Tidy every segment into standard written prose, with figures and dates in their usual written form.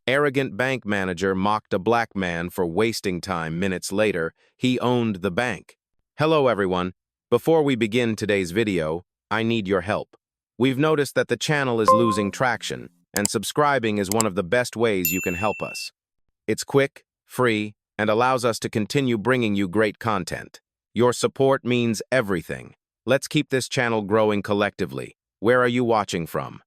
Arrogant bank manager mocked a black man for wasting time. Minutes later, he owned the bank. Hello everyone. Before we begin today's video, I need your help. We've noticed that the channel is losing traction, and subscribing is one of the best ways you can help us. It's quick, free, and allows us to continue bringing you great content. Your support means everything. Let's keep this channel growing collectively. Where are you watching from?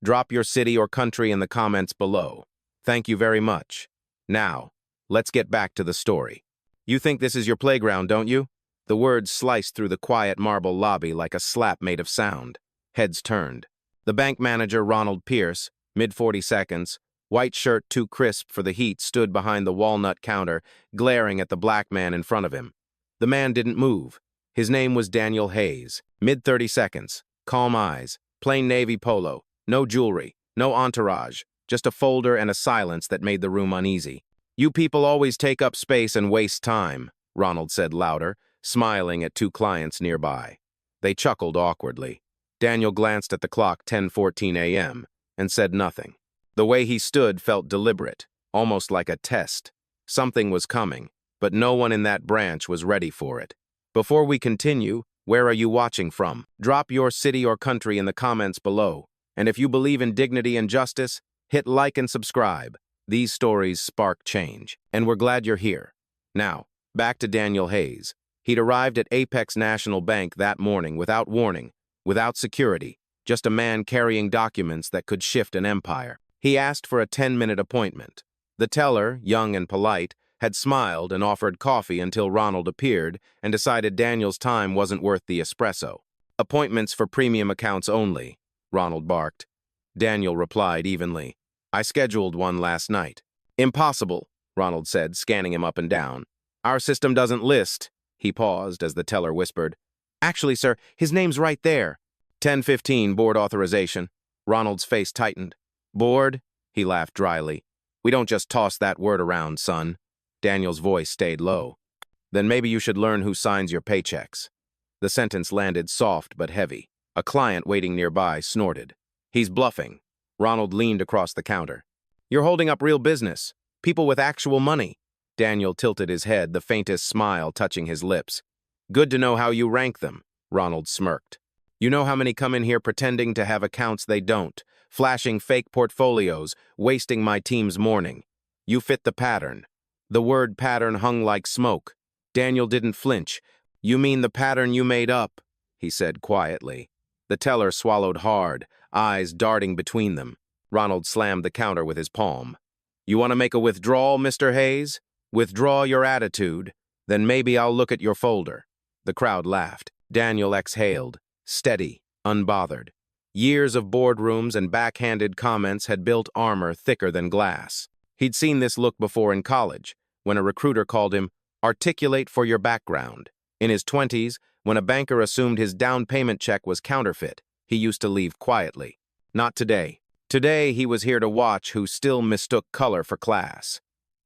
Drop your city or country in the comments below. Thank you very much. Now, let's get back to the story. You think this is your playground, don't you? The words sliced through the quiet marble lobby like a slap made of sound. Heads turned. The bank manager, Ronald Pierce, mid-40s, white shirt too crisp for the heat, stood behind the walnut counter, glaring at the black man in front of him. The man didn't move. His name was Daniel Hayes, mid-30s, calm eyes, plain navy polo, no jewelry, no entourage, just a folder and a silence that made the room uneasy. You people always take up space and waste time, Ronald said louder, smiling at two clients nearby. They chuckled awkwardly. Daniel glanced at the clock, 10:14 a.m., and said nothing. The way he stood felt deliberate, almost like a test. Something was coming, but no one in that branch was ready for it. Before we continue, where are you watching from? Drop your city or country in the comments below. And if you believe in dignity and justice, hit like and subscribe. These stories spark change, and we're glad you're here. Now, back to Daniel Hayes. He'd arrived at Apex National Bank that morning without warning, without security, just a man carrying documents that could shift an empire. He asked for a 10-minute appointment. The teller, young and polite, had smiled and offered coffee until Ronald appeared and decided Daniel's time wasn't worth the espresso. Appointments for premium accounts only, Ronald barked. Daniel replied evenly, I scheduled one last night. Impossible, Ronald said, scanning him up and down. Our system doesn't list. He paused as the teller whispered, Actually, sir, his name's right there. 10:15, board authorization. Ronald's face tightened. Board? He laughed dryly. We don't just toss that word around, son. Daniel's voice stayed low. Then maybe you should learn who signs your paychecks. The sentence landed soft but heavy. A client waiting nearby snorted. He's bluffing. Ronald leaned across the counter. You're holding up real business. People with actual money. Daniel tilted his head, the faintest smile touching his lips. Good to know how you rank them, Ronald smirked. You know how many come in here pretending to have accounts they don't, flashing fake portfolios, wasting my team's morning. You fit the pattern. The word pattern hung like smoke. Daniel didn't flinch. You mean the pattern you made up, he said quietly. The teller swallowed hard, eyes darting between them. Ronald slammed the counter with his palm. You want to make a withdrawal, Mr. Hayes? Withdraw your attitude. Then maybe I'll look at your folder. The crowd laughed. Daniel exhaled, steady, unbothered. Years of boardrooms and backhanded comments had built armor thicker than glass. He'd seen this look before in college, when a recruiter called him, articulate for your background. In his 20s, when a banker assumed his down payment check was counterfeit, he used to leave quietly. Not today. Today, he was here to watch who still mistook color for class.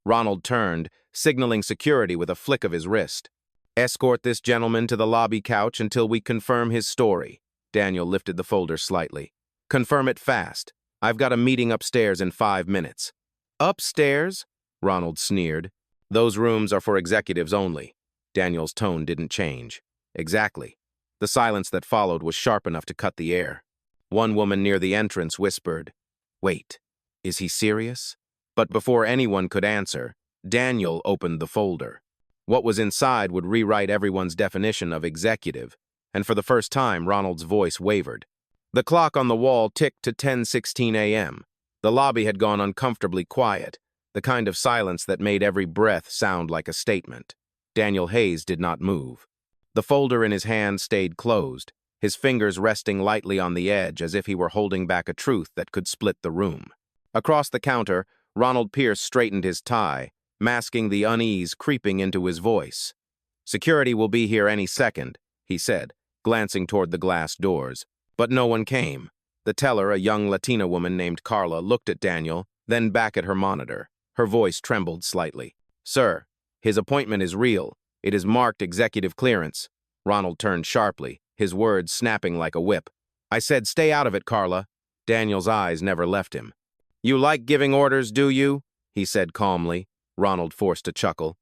Ronald turned, signaling security with a flick of his wrist. Escort this gentleman to the lobby couch until we confirm his story. Daniel lifted the folder slightly. Confirm it fast. I've got a meeting upstairs in 5 minutes. Upstairs? Ronald sneered. Those rooms are for executives only. Daniel's tone didn't change. Exactly. The silence that followed was sharp enough to cut the air. One woman near the entrance whispered, Wait, is he serious? But before anyone could answer, Daniel opened the folder. What was inside would rewrite everyone's definition of executive, and for the first time, Ronald's voice wavered. The clock on the wall ticked to 10:16 a.m. The lobby had gone uncomfortably quiet, the kind of silence that made every breath sound like a statement. Daniel Hayes did not move. The folder in his hand stayed closed, his fingers resting lightly on the edge as if he were holding back a truth that could split the room. Across the counter, Ronald Pierce straightened his tie, masking the unease creeping into his voice. Security will be here any second, he said, glancing toward the glass doors. But no one came. The teller, a young Latina woman named Carla, looked at Daniel, then back at her monitor. Her voice trembled slightly. Sir, his appointment is real. It is marked executive clearance. Ronald turned sharply, his words snapping like a whip. I said stay out of it, Carla. Daniel's eyes never left him. You like giving orders, do you? He said calmly. Ronald forced a chuckle.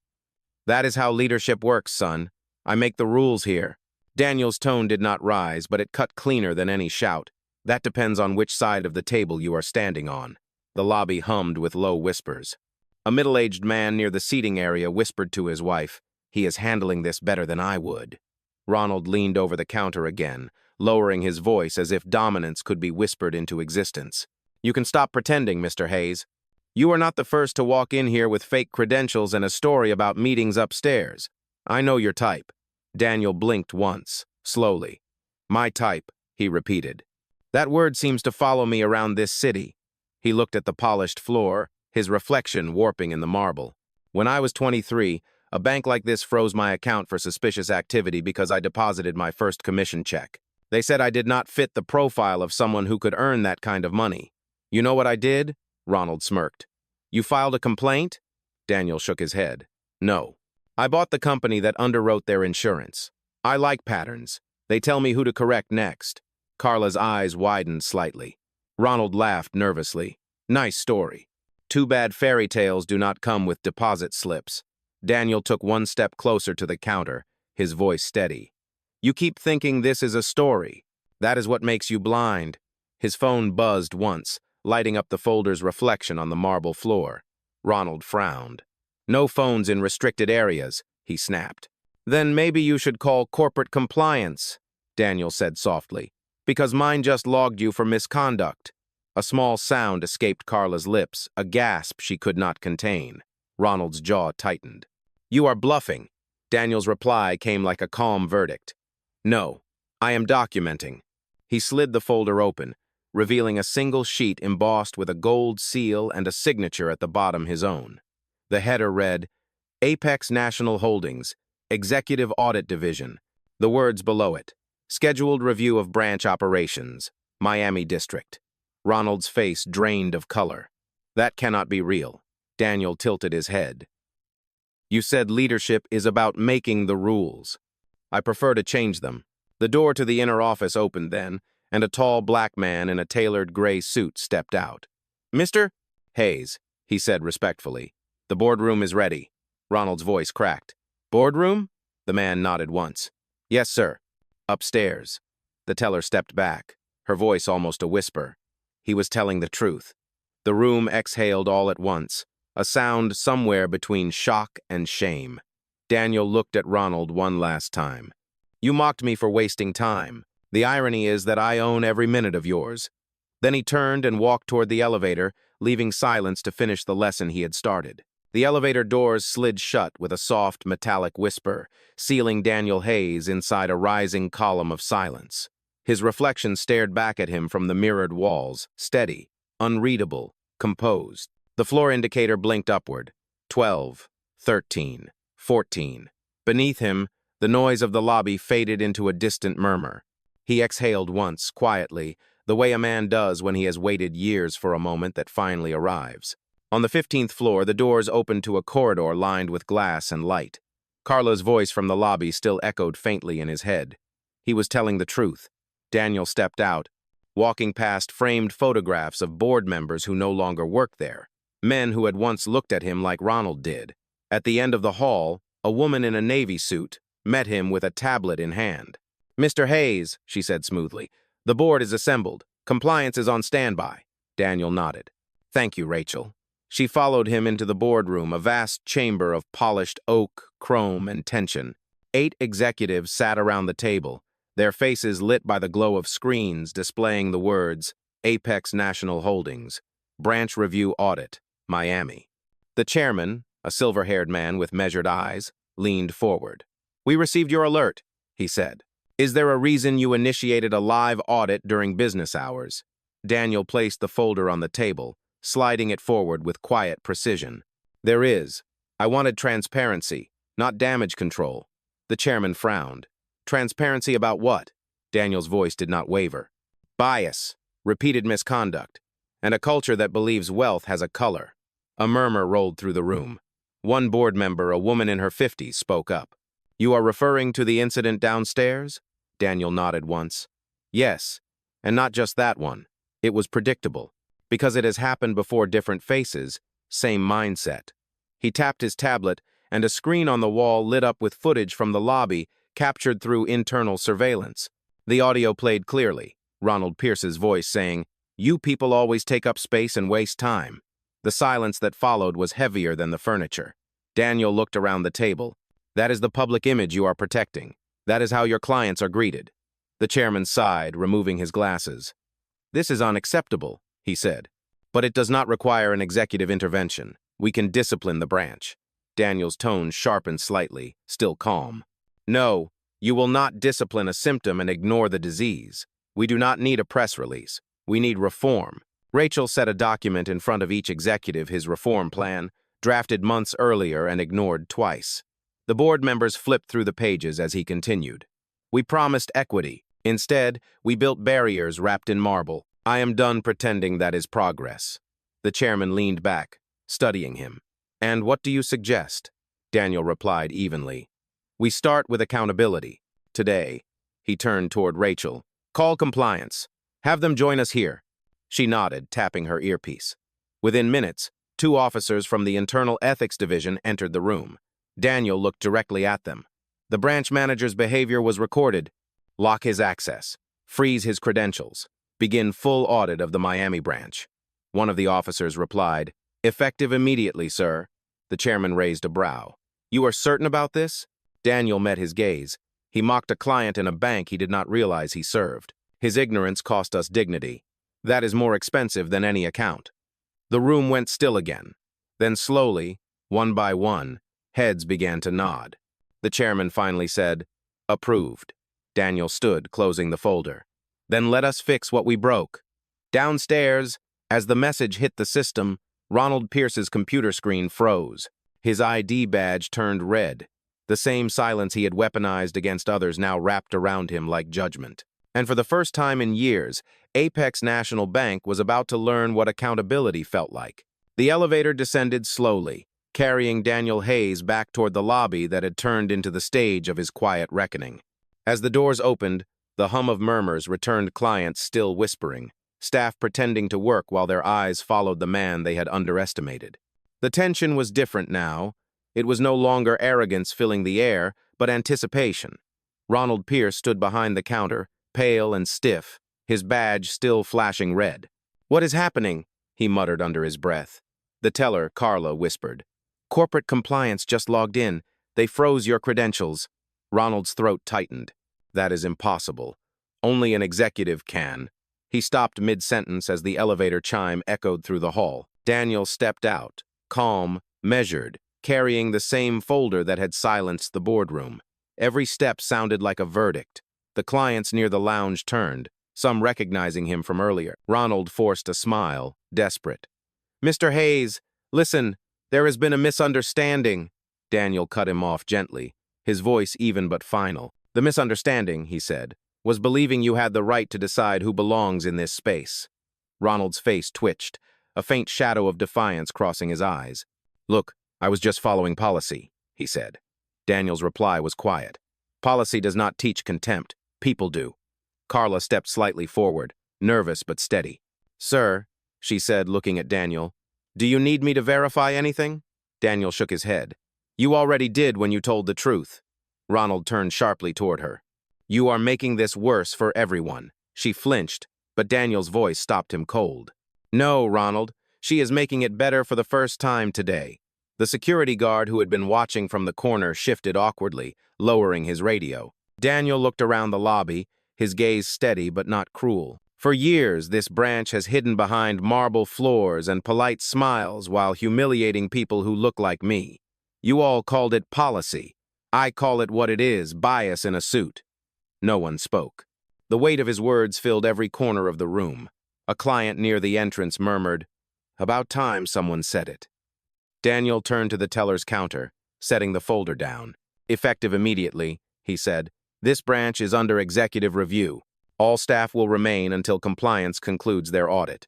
That is how leadership works, son. I make the rules here. Daniel's tone did not rise, but it cut cleaner than any shout. That depends on which side of the table you are standing on. The lobby hummed with low whispers. A middle-aged man near the seating area whispered to his wife, "He is handling this better than I would." Ronald leaned over the counter again, lowering his voice as if dominance could be whispered into existence. "You can stop pretending, Mr. Hayes. You are not the first to walk in here with fake credentials and a story about meetings upstairs. I know your type." Daniel blinked once, slowly. "My type," he repeated. "That word seems to follow me around this city." He looked at the polished floor, his reflection warping in the marble. "When I was 23, a bank like this froze my account for suspicious activity because I deposited my first commission check. They said I did not fit the profile of someone who could earn that kind of money. You know what I did?" Ronald smirked. "You filed a complaint?" Daniel shook his head. "No. I bought the company that underwrote their insurance. I like patterns. They tell me who to correct next." Carla's eyes widened slightly. Ronald laughed nervously. "Nice story. Too bad fairy tales do not come with deposit slips." Daniel took one step closer to the counter, his voice steady. "You keep thinking this is a story. That is what makes you blind." His phone buzzed once, lighting up the folder's reflection on the marble floor. Ronald frowned. "No phones in restricted areas," he snapped. "Then maybe you should call corporate compliance," Daniel said softly, "because mine just logged you for misconduct." A small sound escaped Carla's lips, a gasp she could not contain. Ronald's jaw tightened. "You are bluffing." Daniel's reply came like a calm verdict. "No, I am documenting." He slid the folder open, revealing a single sheet embossed with a gold seal and a signature at the bottom his own. The header read, "Apex National Holdings, Executive Audit Division." The words below it, "Scheduled Review of Branch Operations, Miami District." Ronald's face drained of color. "That cannot be real." Daniel tilted his head. "You said leadership is about making the rules. I prefer to change them." The door to the inner office opened then, and a tall black man in a tailored gray suit stepped out. "Mr. Hayes," he said respectfully, "the boardroom is ready." Ronald's voice cracked. "Boardroom?" The man nodded once. "Yes, sir. Upstairs." The teller stepped back, her voice almost a whisper. He was telling the truth. The room exhaled all at once, a sound somewhere between shock and shame. Daniel looked at Ronald one last time. "You mocked me for wasting time. The irony is that I own every minute of yours." Then he turned and walked toward the elevator, leaving silence to finish the lesson he had started. The elevator doors slid shut with a soft, metallic whisper, sealing Daniel Hayes inside a rising column of silence. His reflection stared back at him from the mirrored walls, steady, unreadable, composed. The floor indicator blinked upward. 12, 13, 14. Beneath him, the noise of the lobby faded into a distant murmur. He exhaled once, quietly, the way a man does when he has waited years for a moment that finally arrives. On the 15th floor, the doors opened to a corridor lined with glass and light. Carla's voice from the lobby still echoed faintly in his head. He was telling the truth. Daniel stepped out, walking past framed photographs of board members who no longer worked there, men who had once looked at him like Ronald did. At the end of the hall, a woman in a navy suit met him with a tablet in hand. "Mr. Hayes," she said smoothly, "the board is assembled. Compliance is on standby." Daniel nodded. "Thank you, Rachel." She followed him into the boardroom, a vast chamber of polished oak, chrome, and tension. 8 executives sat around the table, their faces lit by the glow of screens displaying the words, "Apex National Holdings, Branch Review Audit, Miami." The chairman, a silver-haired man with measured eyes, leaned forward. "We received your alert," he said. "Is there a reason you initiated a live audit during business hours?" Daniel placed the folder on the table, sliding it forward with quiet precision. "There is. I wanted transparency, not damage control." The chairman frowned. "Transparency about what?" Daniel's voice did not waver. "Bias, repeated misconduct, and a culture that believes wealth has a color." A murmur rolled through the room. One board member, a woman in her 50s, spoke up. "You are referring to the incident downstairs?" Daniel nodded once. "Yes, and not just that one. It was predictable. Because it has happened before different faces, same mindset. He tapped his tablet, and a screen on the wall lit up with footage from the lobby captured through internal surveillance. The audio played clearly, Ronald Pierce's voice saying, "You people always take up space and waste time." The silence that followed was heavier than the furniture. Daniel looked around the table. "That is the public image you are protecting. That is how your clients are greeted." The chairman sighed, removing his glasses. "This is unacceptable," he said. "But it does not require an executive intervention. We can discipline the branch." Daniel's tone sharpened slightly, still calm. "No, you will not discipline a symptom and ignore the disease. We do not need a press release. We need reform." Rachel set a document in front of each executive, his reform plan, drafted months earlier and ignored twice. The board members flipped through the pages as he continued. "We promised equity. Instead, we built barriers wrapped in marble. I am done pretending that is progress." The chairman leaned back, studying him. "And what do you suggest?" Daniel replied evenly. "We start with accountability. Today," he turned toward Rachel, "call compliance. Have them join us here." She nodded, tapping her earpiece. Within minutes, 2 officers from the Internal Ethics Division entered the room. Daniel looked directly at them. The branch manager's behavior was recorded. Lock his access. Freeze his credentials. Begin full audit of the Miami branch. One of the officers replied, "Effective immediately, sir." The chairman raised a brow. "You are certain about this?" Daniel met his gaze. He mocked a client in a bank he did not realize he served. His ignorance cost us dignity. That is more expensive than any account. The room went still again. Then slowly, one by one, heads began to nod. The chairman finally said, "Approved." Daniel stood, closing the folder. "Then let us fix what we broke." Downstairs, as the message hit the system, Ronald Pierce's computer screen froze. His ID badge turned red. The same silence he had weaponized against others now wrapped around him like judgment. And for the first time in years, Apex National Bank was about to learn what accountability felt like. The elevator descended slowly, carrying Daniel Hayes back toward the lobby that had turned into the stage of his quiet reckoning. As the doors opened, the hum of murmurs returned, clients still whispering, staff pretending to work while their eyes followed the man they had underestimated. The tension was different now. It was no longer arrogance filling the air, but anticipation. Ronald Pierce stood behind the counter, pale and stiff, his badge still flashing red. "What is happening?" he muttered under his breath. The teller, Carla, whispered, "Corporate compliance just logged in. They froze your credentials." Ronald's throat tightened. "That is impossible. Only an executive can." He stopped mid-sentence as the elevator chime echoed through the hall. Daniel stepped out, calm, measured, carrying the same folder that had silenced the boardroom. Every step sounded like a verdict. The clients near the lounge turned, some recognizing him from earlier. Ronald forced a smile, desperate. "Mr. Hayes, listen, there has been a misunderstanding." Daniel cut him off gently, his voice even but final. "The misunderstanding," he said, "was believing you had the right to decide who belongs in this space." Ronald's face twitched, a faint shadow of defiance crossing his eyes. "Look, I was just following policy," he said. Daniel's reply was quiet. "Policy does not teach contempt. People do." Carla stepped slightly forward, nervous but steady. "Sir," she said, looking at Daniel, "do you need me to verify anything?" Daniel shook his head. "You already did when you told the truth." Ronald turned sharply toward her. "You are making this worse for everyone." She flinched, but Daniel's voice stopped him cold. "No, Ronald, she is making it better for the first time today." The security guard who had been watching from the corner shifted awkwardly, lowering his radio. Daniel looked around the lobby, his gaze steady but not cruel. For years, this branch has hidden behind marble floors and polite smiles while humiliating people who look like me. You all called it policy. I call it what it is, bias in a suit. No one spoke. The weight of his words filled every corner of the room. A client near the entrance murmured, "About time someone said it." Daniel turned to the teller's counter, setting the folder down. "Effective immediately," he said. "This branch is under executive review. All staff will remain until compliance concludes their audit."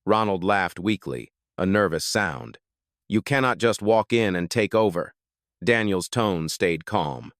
Ronald laughed weakly, a nervous sound. "You cannot just walk in and take over." Daniel's tone stayed calm.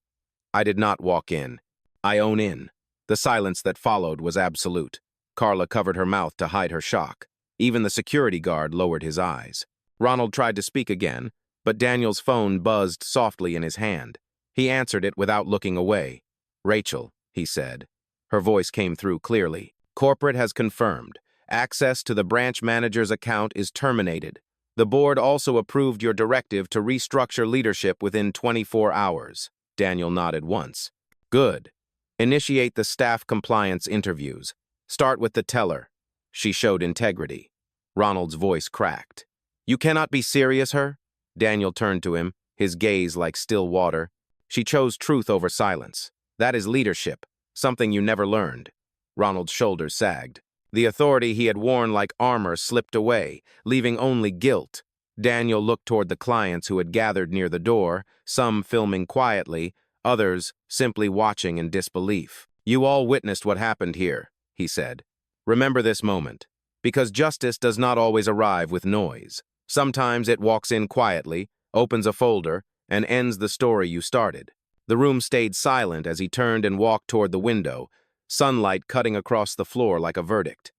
"I did not walk in. I own in." The silence that followed was absolute. Carla covered her mouth to hide her shock. Even the security guard lowered his eyes. Ronald tried to speak again, but Daniel's phone buzzed softly in his hand. He answered it without looking away. "Rachel," he said. Her voice came through clearly. "Corporate has confirmed. Access to the branch manager's account is terminated. The board also approved your directive to restructure leadership within 24 hours. Daniel nodded once. "Good. Initiate the staff compliance interviews. Start with the teller." She showed integrity. Ronald's voice cracked. "You cannot be serious, her?" Daniel turned to him, his gaze like still water. "She chose truth over silence. That is leadership, something you never learned." Ronald's shoulders sagged. The authority he had worn like armor slipped away, leaving only guilt. Daniel looked toward the clients who had gathered near the door, some filming quietly, others simply watching in disbelief. "You all witnessed what happened here," he said. "Remember this moment, because justice does not always arrive with noise. Sometimes it walks in quietly, opens a folder, and ends the story you started." The room stayed silent as he turned and walked toward the window, sunlight cutting across the floor like a verdict.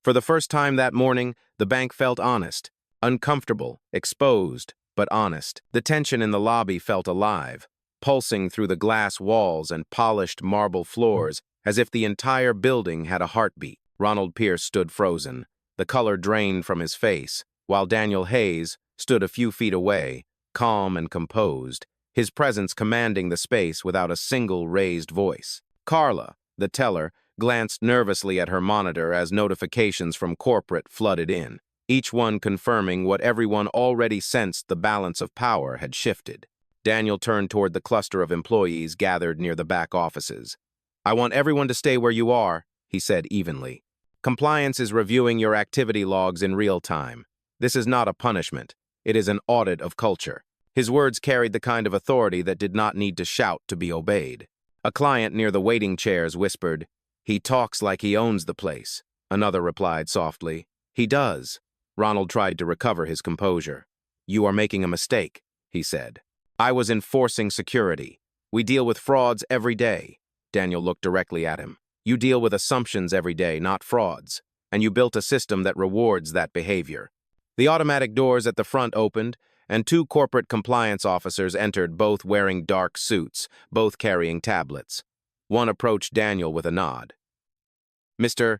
For the first time that morning, the bank felt honest, uncomfortable, exposed, but honest. The tension in the lobby felt alive, pulsing through the glass walls and polished marble floors as if the entire building had a heartbeat. Ronald Pierce stood frozen, the color drained from his face, while Daniel Hayes stood a few feet away, calm and composed, his presence commanding the space without a single raised voice. Carla, the teller, glanced nervously at her monitor as notifications from corporate flooded in, each one confirming what everyone already sensed: the balance of power had shifted. Daniel turned toward the cluster of employees gathered near the back offices. "I want everyone to stay where you are," he said evenly. "Compliance is reviewing your activity logs in real time. This is not a punishment. It is an audit of culture." His words carried the kind of authority that did not need to shout to be obeyed. A client near the waiting chairs whispered, "He talks like he owns the place." Another replied softly, "He does." Ronald tried to recover his composure. "You are making a mistake," he said. "I was enforcing security. We deal with frauds every day." Daniel looked directly at him. "You deal with assumptions every day, not frauds. And you built a system that rewards that behavior." The automatic doors at the front opened, and two corporate compliance officers entered, both wearing dark suits, both carrying tablets. One approached Daniel with a nod. "Mr.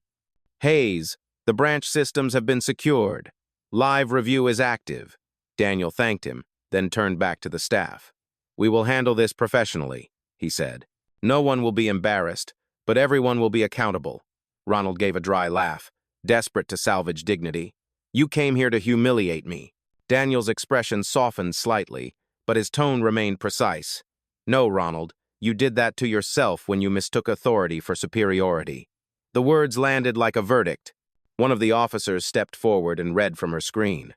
Hayes, the branch systems have been secured. Live review is active." Daniel thanked him, then turned back to the staff. "We will handle this professionally," he said. "No one will be embarrassed, but everyone will be accountable." Ronald gave a dry laugh, desperate to salvage dignity. "You came here to humiliate me." Daniel's expression softened slightly, but his tone remained precise. "No, Ronald, you did that to yourself when you mistook authority for superiority." The words landed like a verdict. One of the officers stepped forward and read from her screen.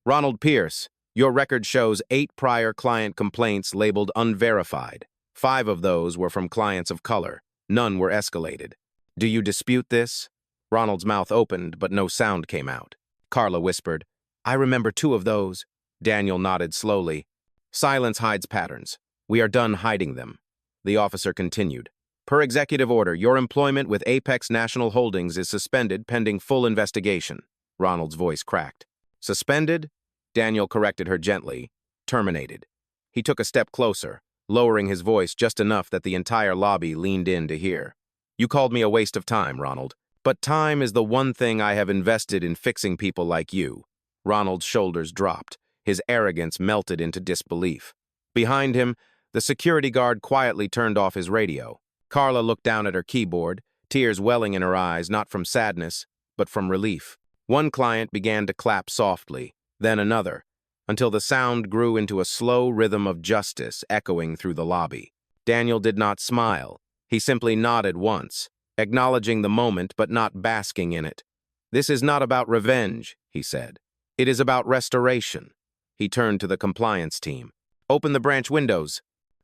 "Ronald Pierce, your record shows 8 prior client complaints labeled unverified. 5 of those were from clients of color. None were escalated. Do you dispute this?" Ronald's mouth opened, but no sound came out. Carla whispered, "I remember 2 of those." Daniel nodded slowly. "Silence hides patterns. We are done hiding them." The officer continued. "Per executive order, your employment with Apex National Holdings is suspended pending full investigation." Ronald's voice cracked. "Suspended?" Daniel corrected her gently. "Terminated." He took a step closer, lowering his voice just enough that the entire lobby leaned in to hear. "You called me a waste of time, Ronald. But time is the one thing I have invested in fixing people like you." Ronald's shoulders dropped. His arrogance melted into disbelief. Behind him, the security guard quietly turned off his radio. Carla looked down at her keyboard, tears welling in her eyes, not from sadness, but from relief. One client began to clap softly, then another, until the sound grew into a slow rhythm of justice echoing through the lobby. Daniel did not smile. He simply nodded once, acknowledging the moment but not basking in it. "This is not about revenge," he said. "It is about restoration." He turned to the compliance team. "Open the branch windows.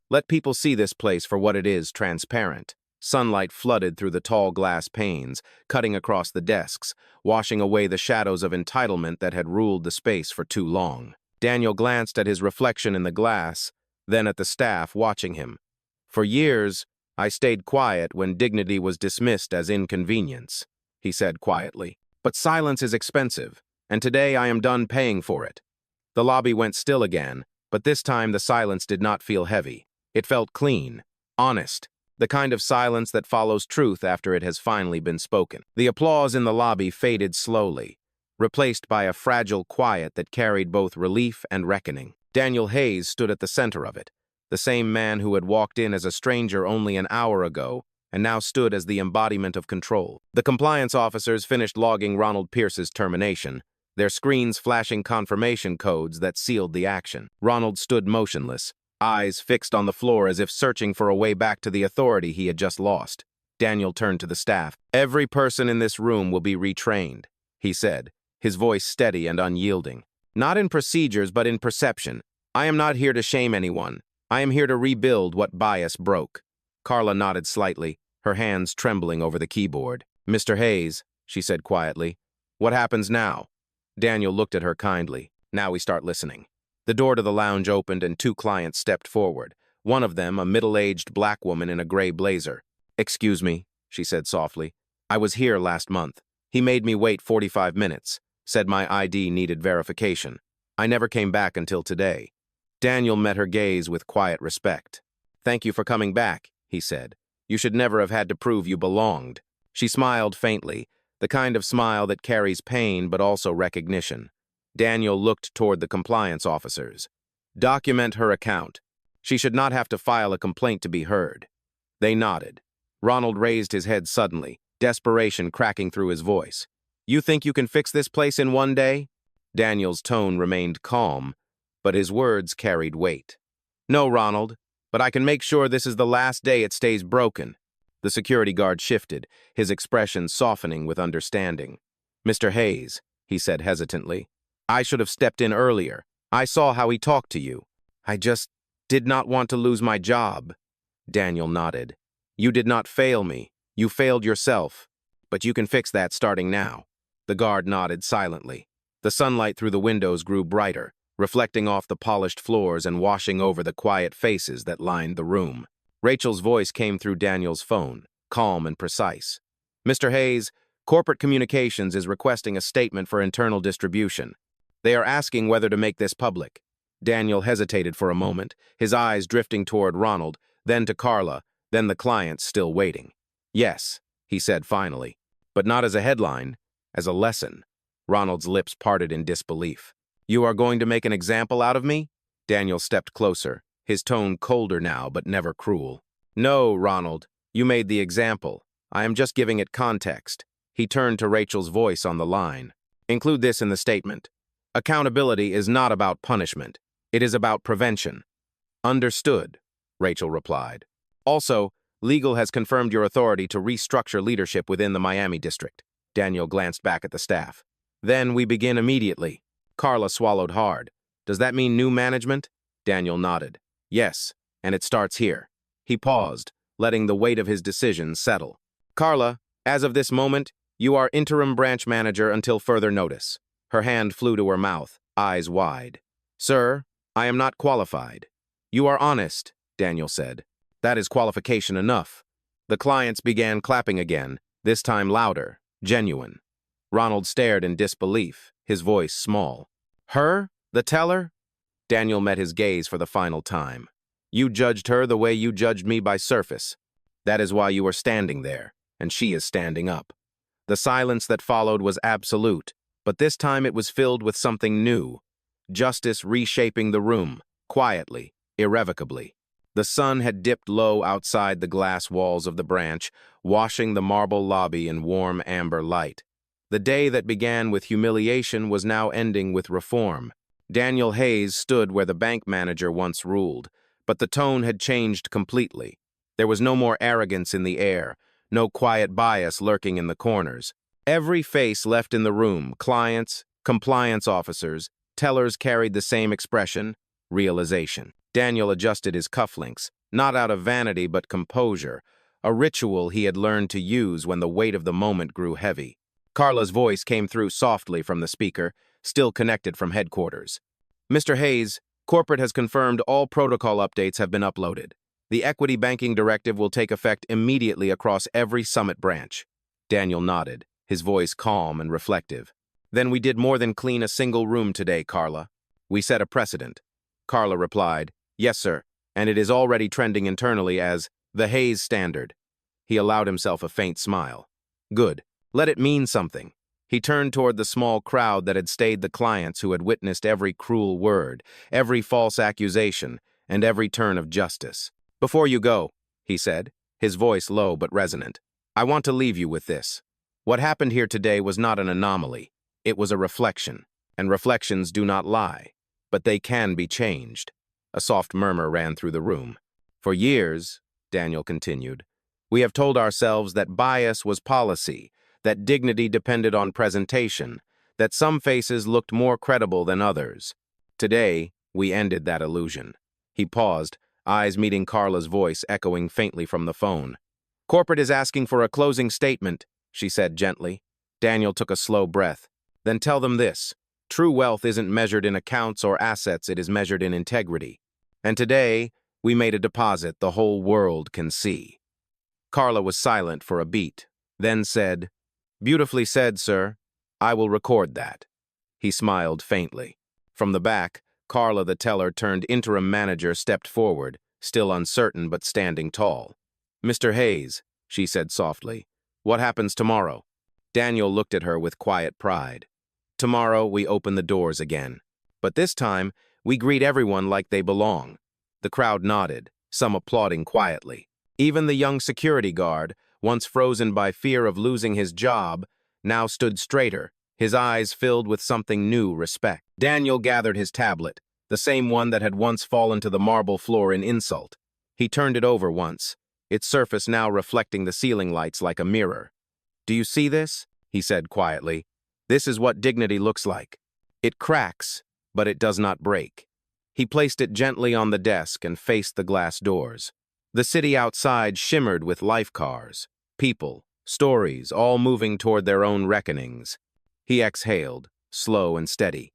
Let people see this place for what it is: transparent." Sunlight flooded through the tall glass panes, cutting across the desks, washing away the shadows of entitlement that had ruled the space for too long. Daniel glanced at his reflection in the glass, then at the staff watching him. "For years, I stayed quiet when dignity was dismissed as inconvenience," he said quietly. But silence is expensive, and today I am done paying for it. The lobby went still again, but this time the silence did not feel heavy. It felt clean, honest, the kind of silence that follows truth after it has finally been spoken. The applause in the lobby faded slowly, replaced by a fragile quiet that carried both relief and reckoning. Daniel Hayes stood at the center of it, the same man who had walked in as a stranger only an hour ago and now stood as the embodiment of control. The compliance officers finished logging Ronald Pierce's termination, their screens flashing confirmation codes that sealed the action. Ronald stood motionless, eyes fixed on the floor as if searching for a way back to the authority he had just lost. Daniel turned to the staff. "Every person in this room will be retrained," he said, his voice steady and unyielding. "Not in procedures, but in perception. I am not here to shame anyone. I am here to rebuild what bias broke." Carla nodded slightly, her hands trembling over the keyboard. "Mr. Hayes," she said quietly, "what happens now?" Daniel looked at her kindly. "Now we start listening." The door to the lounge opened and two clients stepped forward, one of them a middle-aged black woman in a gray blazer. "Excuse me," she said softly. "I was here last month. He made me wait 45 minutes, said my ID needed verification. I never came back until today." Daniel met her gaze with quiet respect. "Thank you for coming back," he said. "You should never have had to prove you belonged." She smiled faintly, the kind of smile that carries pain but also recognition. Daniel looked toward the compliance officers. "Document her account. She should not have to file a complaint to be heard." They nodded. Ronald raised his head suddenly, desperation cracking through his voice. "You think you can fix this place in one day?" Daniel's tone remained calm, but his words carried weight. "No, Ronald, but I can make sure this is the last day it stays broken." The security guard shifted, his expression softening with understanding. "Mr. Hayes," he said hesitantly, "I should have stepped in earlier. I saw how he talked to you. I just did not want to lose my job." Daniel nodded. "You did not fail me. You failed yourself. But you can fix that starting now." The guard nodded silently. The sunlight through the windows grew brighter, reflecting off the polished floors and washing over the quiet faces that lined the room. Rachel's voice came through Daniel's phone, calm and precise. "Mr. Hayes, Corporate Communications is requesting a statement for internal distribution. They are asking whether to make this public." Daniel hesitated for a moment, his eyes drifting toward Ronald, then to Carla, then the clients still waiting. "Yes," he said finally, "but not as a headline, as a lesson." Ronald's lips parted in disbelief. "You are going to make an example out of me?" Daniel stepped closer, his tone colder now but never cruel. "No, Ronald, you made the example. I am just giving it context." He turned to Rachel's voice on the line. "Include this in the statement. Accountability is not about punishment. It is about prevention." "Understood," Rachel replied. "Also, legal has confirmed your authority to restructure leadership within the Miami district." Daniel glanced back at the staff. "Then we begin immediately." Carla swallowed hard. "Does that mean new management?" Daniel nodded. "Yes, and it starts here." He paused, letting the weight of his decision settle. "Carla, as of this moment, you are interim branch manager until further notice." Her hand flew to her mouth, eyes wide. "Sir, I am not qualified." "You are honest," Daniel said. "That is qualification enough." The clients began clapping again, this time louder, genuine. Ronald stared in disbelief, his voice small. "Her? The teller?" Daniel met his gaze for the final time. "You judged her the way you judged me by surface. That is why you are standing there, and she is standing up." The silence that followed was absolute, but this time it was filled with something new. Justice reshaping the room, quietly, irrevocably. The sun had dipped low outside the glass walls of the branch, washing the marble lobby in warm amber light. The day that began with humiliation was now ending with reform. Daniel Hayes stood where the bank manager once ruled, but the tone had changed completely. There was no more arrogance in the air, no quiet bias lurking in the corners. Every face left in the room, clients, compliance officers, tellers carried the same expression, realization. Daniel adjusted his cufflinks, not out of vanity but composure, a ritual he had learned to use when the weight of the moment grew heavy. Carla's voice came through softly from the speaker, still connected from headquarters. "Mr. Hayes, corporate has confirmed all protocol updates have been uploaded. The equity banking directive will take effect immediately across every summit branch." Daniel nodded. his voice calm and reflective. Then we did more than clean a single room today, Carla. We set a precedent. Carla replied, yes, sir, and it is already trending internally as the Hayes standard. He allowed himself a faint smile. Good. Let it mean something. He turned toward the small crowd that had stayed the clients who had witnessed every cruel word, every false accusation, and every turn of justice. Before you go, he said, his voice low but resonant, I want to leave you with this. What happened here today was not an anomaly. It was a reflection, and reflections do not lie, but they can be changed. A soft murmur ran through the room. For years, Daniel continued, we have told ourselves that bias was policy, that dignity depended on presentation, that some faces looked more credible than others. Today, we ended that illusion. He paused, eyes meeting Carla's voice echoing faintly from the phone. Corporate is asking for a closing statement, she said gently. Daniel took a slow breath. Then tell them this. True wealth isn't measured in accounts or assets, it is measured in integrity. And today, we made a deposit the whole world can see. Carla was silent for a beat, then said, Beautifully said, sir. I will record that. He smiled faintly. From the back, Carla the teller turned interim manager stepped forward, still uncertain but standing tall. Mr. Hayes, she said softly, what happens tomorrow? Daniel looked at her with quiet pride. Tomorrow we open the doors again. But this time, we greet everyone like they belong. The crowd nodded, some applauding quietly. Even the young security guard, once frozen by fear of losing his job, now stood straighter, his eyes filled with something new respect. Daniel gathered his tablet, the same one that had once fallen to the marble floor in insult. He turned it over once, its surface now reflecting the ceiling lights like a mirror. Do you see this? He said quietly. This is what dignity looks like. It cracks, but it does not break. He placed it gently on the desk and faced the glass doors. The city outside shimmered with life cars, people, stories, all moving toward their own reckonings. He exhaled, slow and steady.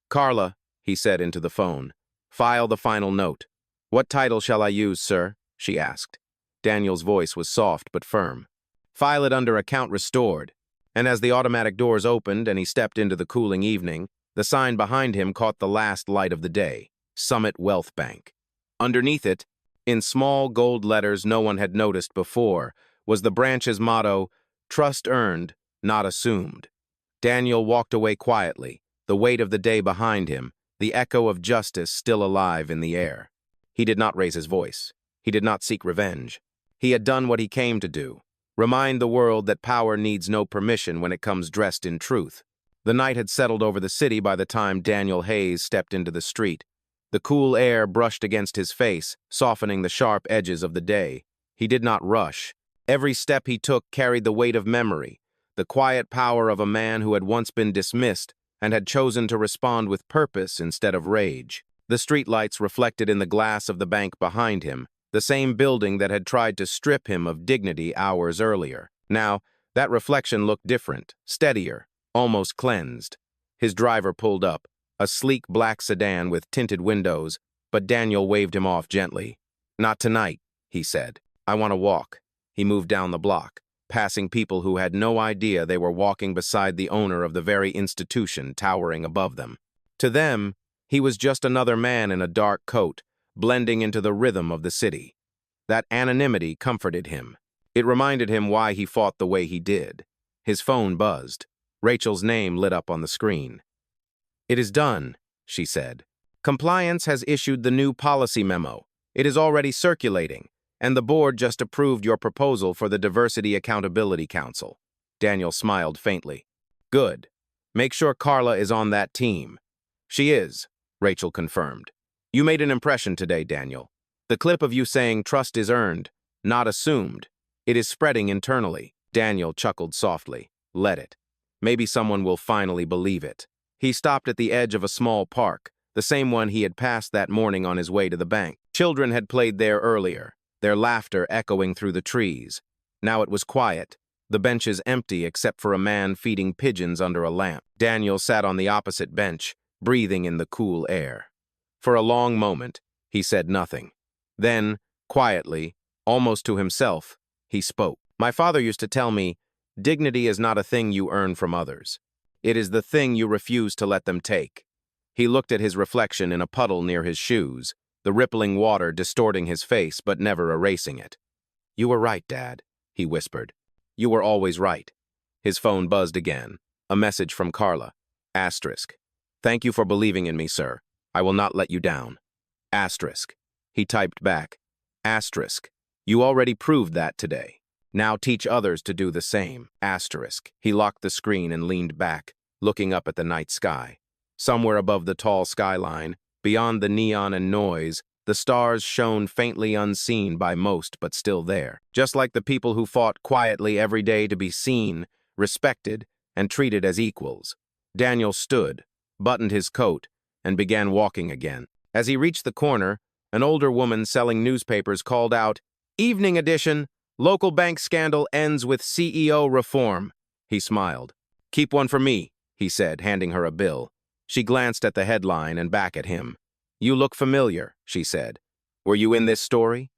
Carla, he said into the phone, file the final note. What title shall I use, sir? She asked. Daniel's voice was soft but firm. File it under account restored. And as the automatic doors opened and he stepped into the cooling evening, the sign behind him caught the last light of the day, Summit Wealth Bank. Underneath it, in small gold letters no one had noticed before, was the branch's motto, Trust earned, not assumed. Daniel walked away quietly, the weight of the day behind him, the echo of justice still alive in the air. He did not raise his voice. He did not seek revenge. He had done what he came to do, remind the world that power needs no permission when it comes dressed in truth. The night had settled over the city by the time Daniel Hayes stepped into the street. The cool air brushed against his face, softening the sharp edges of the day. He did not rush. Every step he took carried the weight of memory, the quiet power of a man who had once been dismissed and had chosen to respond with purpose instead of rage. The streetlights reflected in the glass of the bank behind him, the same building that had tried to strip him of dignity hours earlier. Now, that reflection looked different, steadier, almost cleansed. His driver pulled up, a sleek black sedan with tinted windows, but Daniel waved him off gently. Not tonight, he said. I want to walk. He moved down the block, passing people who had no idea they were walking beside the owner of the very institution towering above them. To them, he was just another man in a dark coat, blending into the rhythm of the city. That anonymity comforted him. It reminded him why he fought the way he did. His phone buzzed. Rachel's name lit up on the screen. It is done, she said. Compliance has issued the new policy memo. It is already circulating, and the board just approved your proposal for the Diversity Accountability Council. Daniel smiled faintly. Good. Make sure Carla is on that team. She is, Rachel confirmed. You made an impression today, Daniel. The clip of you saying trust is earned, not assumed. It is spreading internally. Daniel chuckled softly. Let it. Maybe someone will finally believe it. He stopped at the edge of a small park, the same one he had passed that morning on his way to the bank. Children had played there earlier, their laughter echoing through the trees. Now it was quiet, the benches empty except for a man feeding pigeons under a lamp. Daniel sat on the opposite bench, breathing in the cool air. For a long moment, he said nothing. Then, quietly, almost to himself, he spoke. My father used to tell me, Dignity is not a thing you earn from others. It is the thing you refuse to let them take. He looked at his reflection in a puddle near his shoes, the rippling water distorting his face but never erasing it. "You were right, Dad," he whispered. "You were always right." His phone buzzed again. A message from Carla. Asterisk. "Thank you for believing in me, sir. I will not let you down." Asterisk. He typed back. Asterisk. "You already proved that today. Now teach others to do the same." Asterisk. He locked the screen and leaned back, looking up at the night sky. Somewhere above the tall skyline, beyond the neon and noise, the stars shone faintly unseen by most but still there. Just like the people who fought quietly every day to be seen, respected, and treated as equals. Daniel stood, buttoned his coat, and began walking again. As he reached the corner, an older woman selling newspapers called out, "Evening edition, local bank scandal ends with CEO reform." He smiled. "Keep one for me," he said, handing her a bill. She glanced at the headline and back at him. "You look familiar," she said. "Were you in this story?"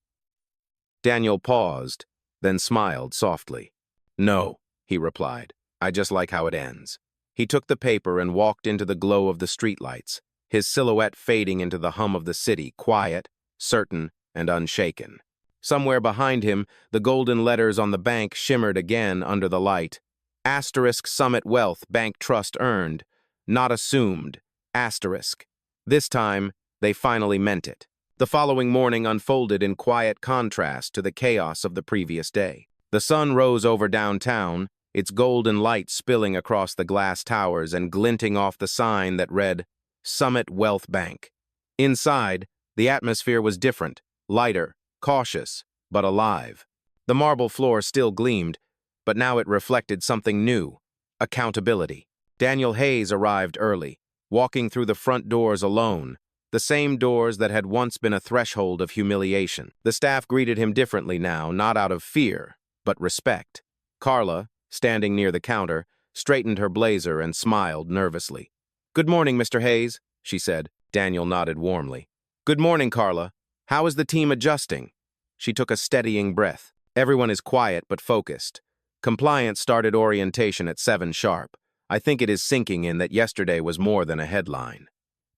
Daniel paused, then smiled softly. "No," he replied. "I just like how it ends." He took the paper and walked into the glow of the streetlights, his silhouette fading into the hum of the city, quiet, certain, and unshaken. Somewhere behind him, the golden letters on the bank shimmered again under the light. Asterisk Summit Wealth Bank Trust earned. Not assumed. Asterisk. This time, they finally meant it. The following morning unfolded in quiet contrast to the chaos of the previous day. The sun rose over downtown, its golden light spilling across the glass towers and glinting off the sign that read, Summit Wealth Bank. Inside, the atmosphere was different, lighter, cautious, but alive. The marble floor still gleamed, but now it reflected something new, accountability. Daniel Hayes arrived early, walking through the front doors alone, the same doors that had once been a threshold of humiliation. The staff greeted him differently now, not out of fear, but respect. Carla, standing near the counter, straightened her blazer and smiled nervously. "Good morning, Mr. Hayes," she said. Daniel nodded warmly. "Good morning, Carla. How is the team adjusting?" She took a steadying breath. Everyone is quiet but focused. Compliance started orientation at 7 sharp. I think it is sinking in that yesterday was more than a headline.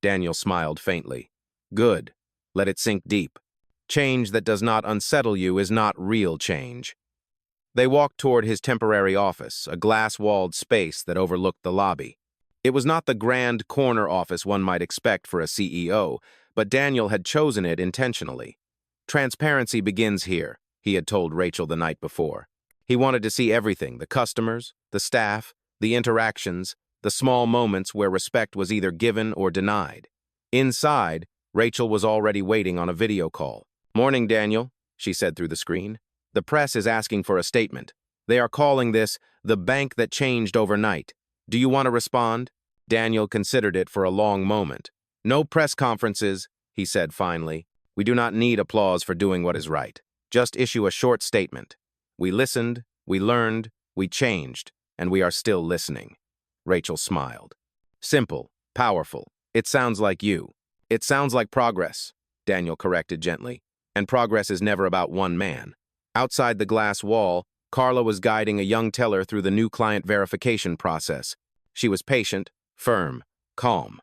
Daniel smiled faintly. Good. Let it sink deep. Change that does not unsettle you is not real change. They walked toward his temporary office, a glass-walled space that overlooked the lobby. It was not the grand corner office one might expect for a CEO, but Daniel had chosen it intentionally. Transparency begins here, he had told Rachel the night before. He wanted to see everything, the customers, the staff, the interactions, the small moments where respect was either given or denied. Inside, Rachel was already waiting on a video call. "Morning, Daniel," she said through the screen. "The press is asking for a statement. They are calling this the bank that changed overnight. Do you want to respond?" Daniel considered it for a long moment. "No press conferences," he said finally. "We do not need applause for doing what is right. Just issue a short statement. We listened, we learned, we changed, and we are still listening." Rachel smiled. "Simple, powerful. It sounds like you." "It sounds like progress," Daniel corrected gently. "And progress is never about one man." Outside the glass wall, Carla was guiding a young teller through the new client verification process. She was patient, firm, calm.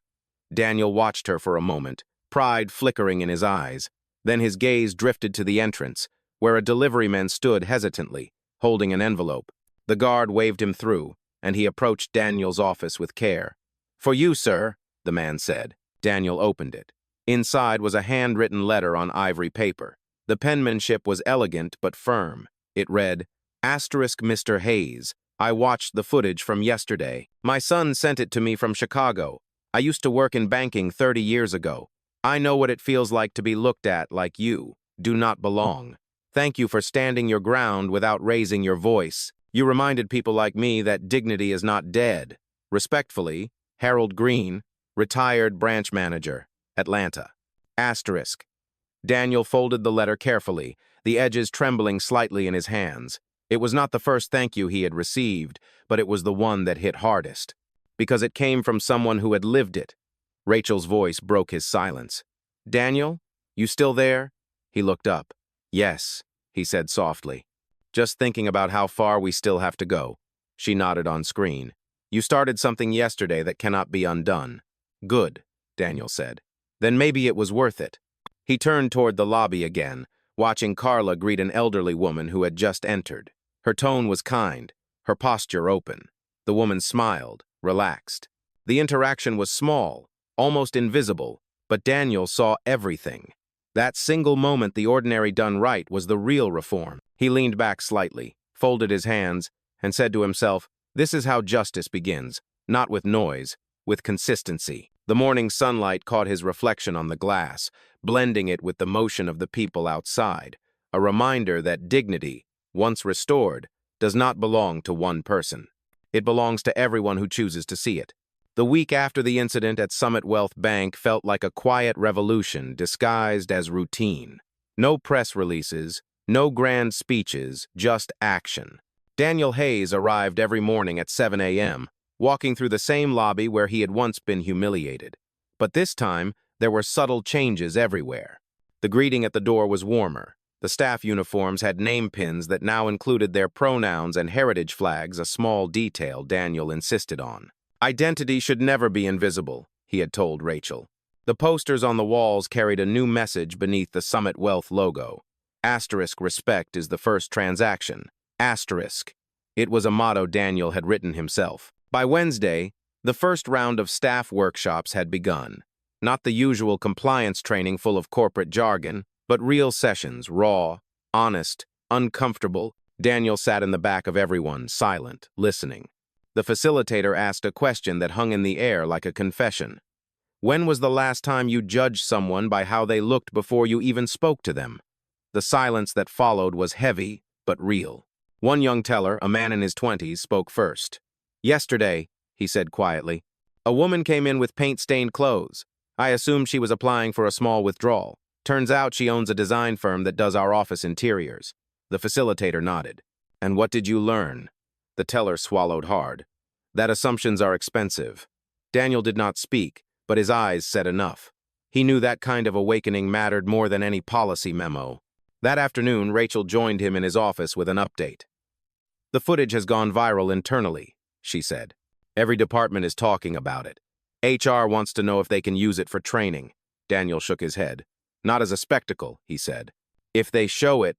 Daniel watched her for a moment, pride flickering in his eyes. Then his gaze drifted to the entrance, where a deliveryman stood hesitantly, holding an envelope. The guard waved him through, and he approached Daniel's office with care. "For you, sir," the man said. Daniel opened it. Inside was a handwritten letter on ivory paper. The penmanship was elegant but firm. It read, Asterisk Mr. Hayes, I watched the footage from yesterday. My son sent it to me from Chicago. I used to work in banking 30 years ago. I know what it feels like to be looked at like you do not belong. Thank you for standing your ground without raising your voice. You reminded people like me that dignity is not dead. Respectfully, Harold Green, retired branch manager, Atlanta. Asterisk. Daniel folded the letter carefully, the edges trembling slightly in his hands. It was not the first thank you he had received, but it was the one that hit hardest, because it came from someone who had lived it. Rachel's voice broke his silence. "Daniel, you still there?" He looked up. "Yes," he said softly. "Just thinking about how far we still have to go." She nodded on screen. You started something yesterday that cannot be undone. Good, Daniel said. Then maybe it was worth it. He turned toward the lobby again, watching Carla greet an elderly woman who had just entered. Her tone was kind, her posture open. The woman smiled, relaxed. The interaction was small, almost invisible, but Daniel saw everything. That single moment the ordinary done right was the real reform. He leaned back slightly, folded his hands, and said to himself, this is how justice begins, not with noise, with consistency. The morning sunlight caught his reflection on the glass, blending it with the motion of the people outside, a reminder that dignity, once restored, does not belong to one person. It belongs to everyone who chooses to see it. The week after the incident at Summit Wealth Bank felt like a quiet revolution disguised as routine. No press releases, no grand speeches, just action. Daniel Hayes arrived every morning at 7 a.m., walking through the same lobby where he had once been humiliated. But this time, there were subtle changes everywhere. The greeting at the door was warmer. The staff uniforms had name pins that now included their pronouns and heritage flags, a small detail Daniel insisted on. Identity should never be invisible, he had told Rachel. The posters on the walls carried a new message beneath the Summit Wealth logo. Asterisk respect is the first transaction. Asterisk. It was a motto Daniel had written himself. By Wednesday, the first round of staff workshops had begun. Not the usual compliance training full of corporate jargon, but real sessions, raw, honest, uncomfortable. Daniel sat in the back of everyone, silent, listening. The facilitator asked a question that hung in the air like a confession. When was the last time you judged someone by how they looked before you even spoke to them? The silence that followed was heavy, but real. One young teller, a man in his 20s, spoke first. Yesterday, he said quietly, a woman came in with paint-stained clothes. I assumed she was applying for a small withdrawal. Turns out she owns a design firm that does our office interiors. The facilitator nodded. And what did you learn? The teller swallowed hard. That assumptions are expensive. Daniel did not speak, but his eyes said enough. He knew that kind of awakening mattered more than any policy memo. That afternoon, Rachel joined him in his office with an update. The footage has gone viral internally, she said. Every department is talking about it. HR wants to know if they can use it for training. Daniel shook his head. Not as a spectacle, he said. If they show it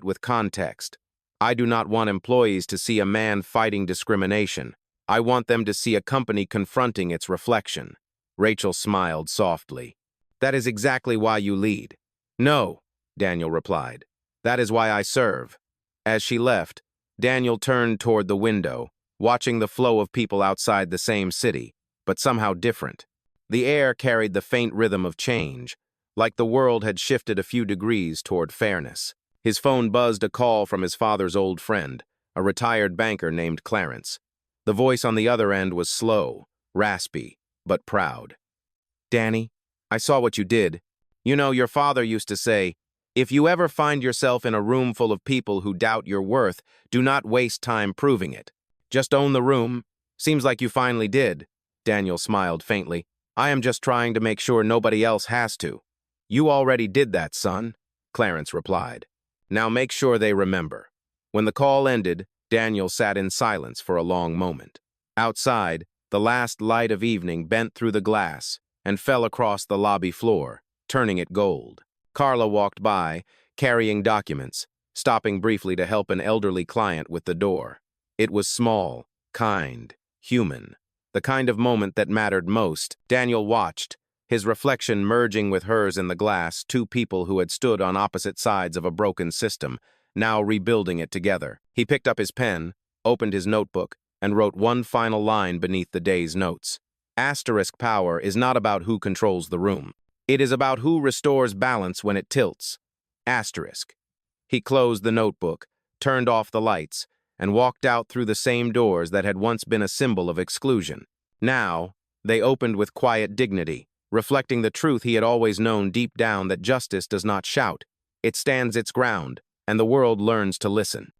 with context. I do not want employees to see a man fighting discrimination. I want them to see a company confronting its reflection. Rachel smiled softly. That is exactly why you lead. No, Daniel replied. That is why I serve. As she left, Daniel turned toward the window, watching the flow of people outside the same city, but somehow different. The air carried the faint rhythm of change, like the world had shifted a few degrees toward fairness. His phone buzzed a call from his father's old friend, a retired banker named Clarence. The voice on the other end was slow, raspy, but proud. Danny, I saw what you did. You know, your father used to say, if you ever find yourself in a room full of people who doubt your worth, do not waste time proving it. Just own the room. Seems like you finally did. Daniel smiled faintly. I am just trying to make sure nobody else has to. You already did that, son, Clarence replied. Now make sure they remember. When the call ended, Daniel sat in silence for a long moment. Outside, the last light of evening bent through the glass and fell across the lobby floor, turning it gold. Carla walked by, carrying documents, stopping briefly to help an elderly client with the door. It was small, kind, human, the kind of moment that mattered most. Daniel watched, his reflection merging with hers in the glass, two people who had stood on opposite sides of a broken system, now rebuilding it together. He picked up his pen, opened his notebook, and wrote one final line beneath the day's notes. Asterisk power is not about who controls the room. It is about who restores balance when it tilts. Asterisk. He closed the notebook, turned off the lights, and walked out through the same doors that had once been a symbol of exclusion. Now, they opened with quiet dignity, reflecting the truth he had always known deep down, that justice does not shout. It stands its ground, and the world learns to listen.